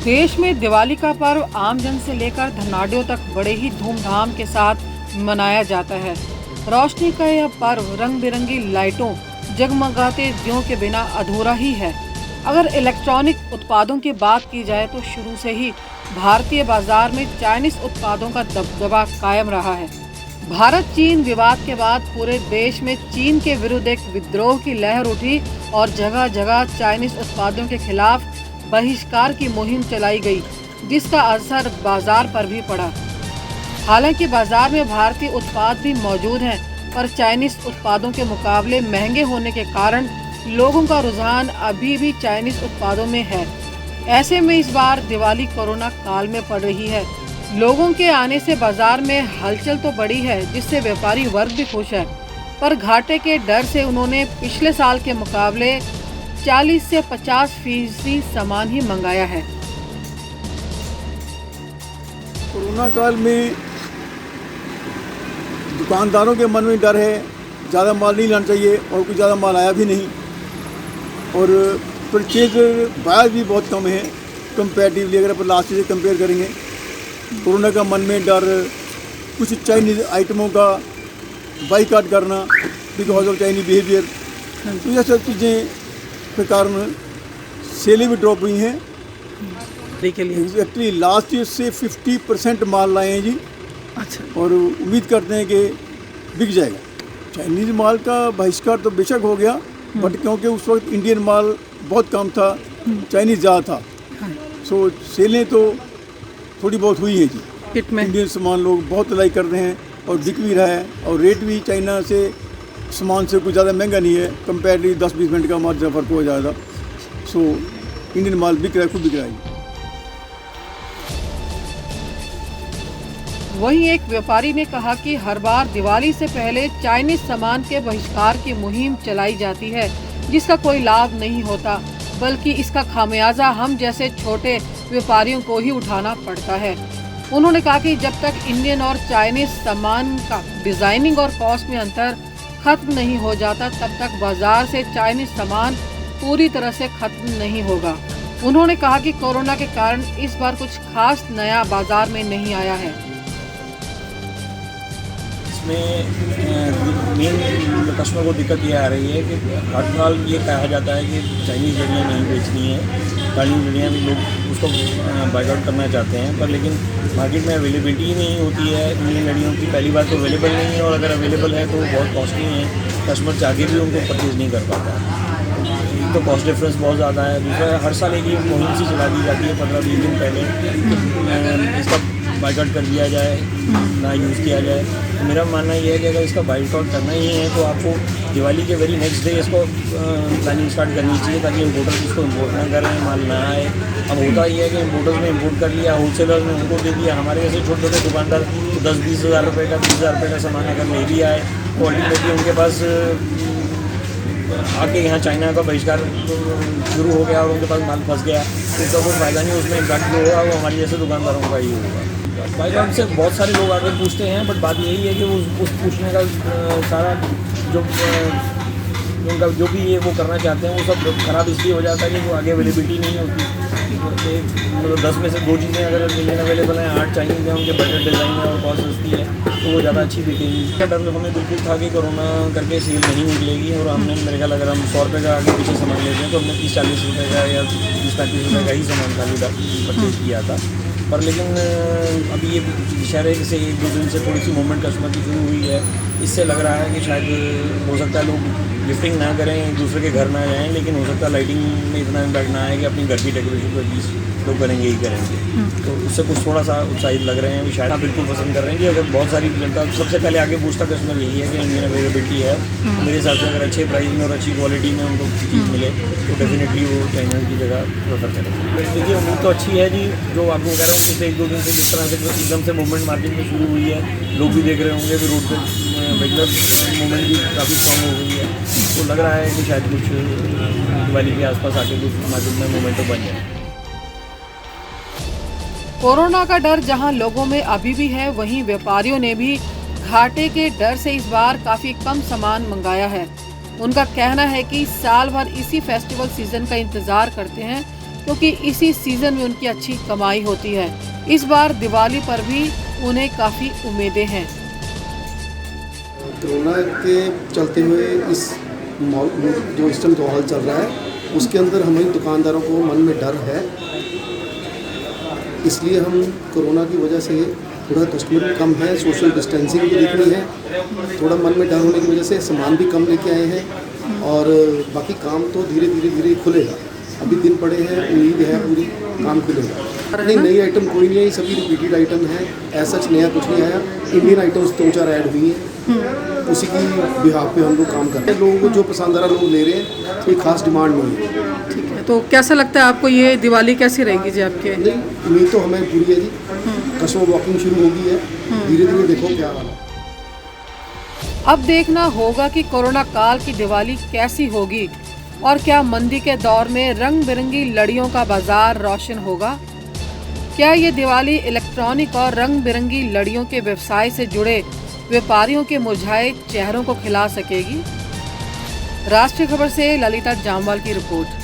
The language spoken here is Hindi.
देश में दिवाली का पर्व आमजन से लेकर धनाढ्यों तक बड़े ही धूमधाम के साथ मनाया जाता है। रोशनी का यह पर्व रंग बिरंगी लाइटों, जगमगाते दियों के बिना अधूरा ही है। अगर इलेक्ट्रॉनिक उत्पादों की बात की जाए तो शुरू से ही भारतीय बाजार में चाइनीज उत्पादों का दबदबा कायम रहा है। भारत चीन विवाद के बाद पूरे देश में चीन के विरुद्ध एक विद्रोह की लहर उठी और जगह जगह चाइनीज उत्पादों के खिलाफ बहिष्कार की मुहिम चलाई गई, जिसका असर बाजार पर भी पड़ा। हालांकि बाजार में भारतीय उत्पाद भी मौजूद हैं, पर चाइनीज उत्पादों के मुकाबले महंगे होने के कारण लोगों का रुझान अभी भी चाइनीज उत्पादों में है। ऐसे में इस बार दिवाली कोरोना काल में पड़ रही है। लोगों के आने से बाजार में हलचल तो बढ़ी है, जिससे व्यापारी वर्ग भी खुश है, पर घाटे के डर से उन्होंने पिछले साल के मुकाबले 40 से 50% सामान ही मंगाया है। कोरोना काल में दुकानदारों के मन में डर है, ज़्यादा माल नहीं लाना चाहिए और कुछ ज़्यादा माल आया भी नहीं, और परचेज बायर भी बहुत कम है कंपैरेटिवली। अगर अपन लास्ट से कंपेयर करेंगे, कोरोना का मन में डर, कुछ चाइनीज आइटमों का बाइकाट करना बिकॉज ऑफ चाइनीज बिहेवियर, तो ये सब चीज़ें के कारण सेलें भी ड्रॉप हुई हैं। एक्चुअली लास्ट ईयर से 50% माल लाए हैं जी। अच्छा। और उम्मीद करते हैं कि बिक जाएगा। चाइनीज़ माल का बहिष्कार तो बेशक हो गया, बट क्योंकि उस वक्त इंडियन माल बहुत कम था, चाइनीज़ ज़्यादा था, सो सेलें तो थोड़ी बहुत हुई है जी। किट में इंडियन सामान लोग बहुत लाइक कर रहे हैं और बिक भी रहा है, और रेट भी चाइना से सामान से कुछ ज़्यादा महंगा नहीं है। कंपेरेटिवली 10-20% का मार्जिन फ़र्क हो जाएगा। सो इंडियन माल बिक रहा है, खूब बिक रहा है। वहीं एक व्यापारी ने कहा कि हर बार दिवाली से पहले चाइनीज सामान के बहिष्कार की मुहिम चलाई जाती है, जिसका कोई लाभ नहीं होता, बल्कि इसका खामियाजा हम जैसे छोटे व्यापारियों को ही उठाना पड़ता है। उन्होंने कहा कि जब तक इंडियन और चाइनीज सामान का डिजाइनिंग और कॉस्ट में अंतर खत्म नहीं हो जाता, तब तक बाजार से चाइनीज सामान पूरी तरह से खत्म नहीं होगा। उन्होंने कहा कि कोरोना के कारण इस बार कुछ खास नया बाजार में नहीं आया है। इसमें मेन कस्टमर को दिक्कत ये आ रही है कि हर साल ये कहा जाता है कि चाइनीज़ लड़ियाँ नहीं बेचनी है, चाइनीज़ लड़ियाँ भी लोग उसको बाइकआउट करना चाहते हैं, पर लेकिन मार्केट में अवेलेबिलिटी ही नहीं होती है इंडियन लड़ियों की। पहली बात तो अवेलेबल नहीं है, और अगर अवेलेबल है तो बहुत कॉस्टली है, कस्टमर चाह के भी उनको परचेज़ नहीं कर पाता। एक तो कॉस्ट डिफरेंस बहुत ज़्यादा है, दूसरा हर साल एक मुहिम सी चला दी जाती है 15-20 दिन पहले इसका बाइकआउट कर दिया जाए, ना यूज़ किया जाए। तो मेरा मानना ये है कि अगर इसका बाइकआउट करना ही है तो आपको दिवाली के वेरी नेक्स्ट डे इसको प्लानिंग स्टार्ट करनी चाहिए, ताकि इम्पोर्टर्स इसको इम्पोर्ट ना करें, माल ना आए। अब होता ही है कि इम्पोर्टर्स ने इम्पोर्ट कर लिया, होलसेलर ने उनको दे दिया। हमारे जैसे छोटे छोटे दुकानदार 10-20 हज़ार रुपये का, 30 हज़ार रुपये का सामान अगर ले भी आए तो अल्टीमेटली उनके पास आके यहाँ चाइना का बहिष्कार शुरू हो गया और उनके पास माल फंस गया, तो इसका कोई फ़ायदा नहीं। उसमें इम्पैक्ट जो होगा वो हमारे जैसे दुकानदारों का ही होगा। बाइकआउट से बहुत सारे लोग आगे पूछते हैं, बट बात यही है कि उस पूछने का सारा जो उनका जो भी ये वो करना चाहते हैं वो सब ख़राब इसलिए हो जाता है कि वो आगे अवेलेबिलिटी नहीं होती। मतलब 10 में से 2 चीज़ें अगर इंडियन अवेलेबल हैं, 8 चाइनीज़ हैं, उनके बजट डिज़ाइन है और कॉस्ट सस्ती है, तो वो ज़्यादा अच्छी बिकेगी। इसका डर हमें बिल्कुल था कि कोरोना करके सेल नहीं निकलेगी, और हमने मेरे ख्याल अगर हम 100 रुपये का आगे पीछे सामान लेते हैं तो हमने 30-40 रुपये का या 30-35 रुपये का ही सामान खाली परचेज किया था। पर लेकिन अभी ये दशहरे से 1-2 दिन से थोड़ी सी मूवमेंट कस्टमर की शुरू हुई है। इससे लग रहा है कि शायद हो सकता है लोग गिफ्टिंग ना करें, एक दूसरे के घर ना जाएं, लेकिन हो सकता है लाइटिंग में इतना इम्पैक्ट ना आए कि अपनी घर की डेकोरेशन को एटलीस्ट लोग करेंगे ही करेंगे। तो उससे कुछ थोड़ा सा उत्साहित लग रहे हैं। भी शायद आप बिल्कुल पसंद कर रहे हैं कि अगर बहुत सारी जनता सबसे पहले आगे पूछता कस्टमर यही है कि इंडियन अवेलेबिलिटी है। मेरे हिसाब से अगर अच्छे प्राइस में और अच्छी क्वालिटी में उनको चीज़ मिले तो डेफिनेटली वो चाइना की जगह प्रेफर करेंगे। देखिए उम्मीद तो अच्छी है जी, जो आपको कह रहा हूँ पिछले 1-2 दिन से जिस तरह से एकदम से मूवमेंट मार्केट में शुरू हुई है, लोग भी देख रहे होंगे कि रोड पर रेगुलर मूवमेंट भी काफ़ी स्ट्रॉन्ग हो गई है, तो लग रहा है कि शायद कुछ दिवाली के आसपास आके कुछ मार्केट में मूवमेंट तो बन जाए। कोरोना का डर जहां लोगों में अभी भी है, वहीं व्यापारियों ने भी घाटे के डर से इस बार काफी कम सामान मंगाया है। उनका कहना है कि साल भर इसी फेस्टिवल सीजन का इंतजार करते हैं क्योंकि इसी सीजन में उनकी अच्छी कमाई होती है। इस बार दिवाली पर भी उन्हें काफ़ी उम्मीदें हैं। कोरोना के चलते हुए इस मॉल जो इस टाइम माहौल चल रहा है उसके अंदर हमें दुकानदारों को मन में डर है, इसलिए हम कोरोना की वजह से थोड़ा कस्टमर कम है, सोशल डिस्टेंसिंग भी दिखनी है, थोड़ा मन में डर होने की वजह से सामान भी कम लेके आए हैं और बाकी काम तो धीरे धीरे खुलेगा। अभी दिन पड़े हैं, उम्मीद है पूरी काम खुलेगा। नहीं, नई आइटम कोई नहीं है, सभी रिपीटेड आइटम है, ऐसा नया कुछ नहीं आया। इंडियन आइटम्स 2-4 ऐड हुई हैं, उसी की बिहाफ पे हम लोग काम कर रहे हैं। लोगों को जो पसंद आ रहा लोग ले रहे हैं, कोई खास डिमांड नहीं है। ठीक है, तो कैसा लगता है आपको ये दिवाली कैसी रहेगी जी आपके? नहीं, उम्मीद तो हमें पूरी है जी, कस्टमर वॉकिंग शुरू हो गई है, धीरे धीरे देखो क्या हाल है। अब देखना होगा कि कोरोना काल की दिवाली कैसी होगी और क्या मंदी के दौर में रंग बिरंगी लड़ियों का बाजार रोशन होगा। क्या ये दिवाली इलेक्ट्रॉनिक और रंग बिरंगी लड़ियों के व्यवसाय से जुड़े व्यापारियों के मुरझाए चेहरों को खिला सकेगी। राष्ट्रीय खबर से ललिता जामवाल की रिपोर्ट।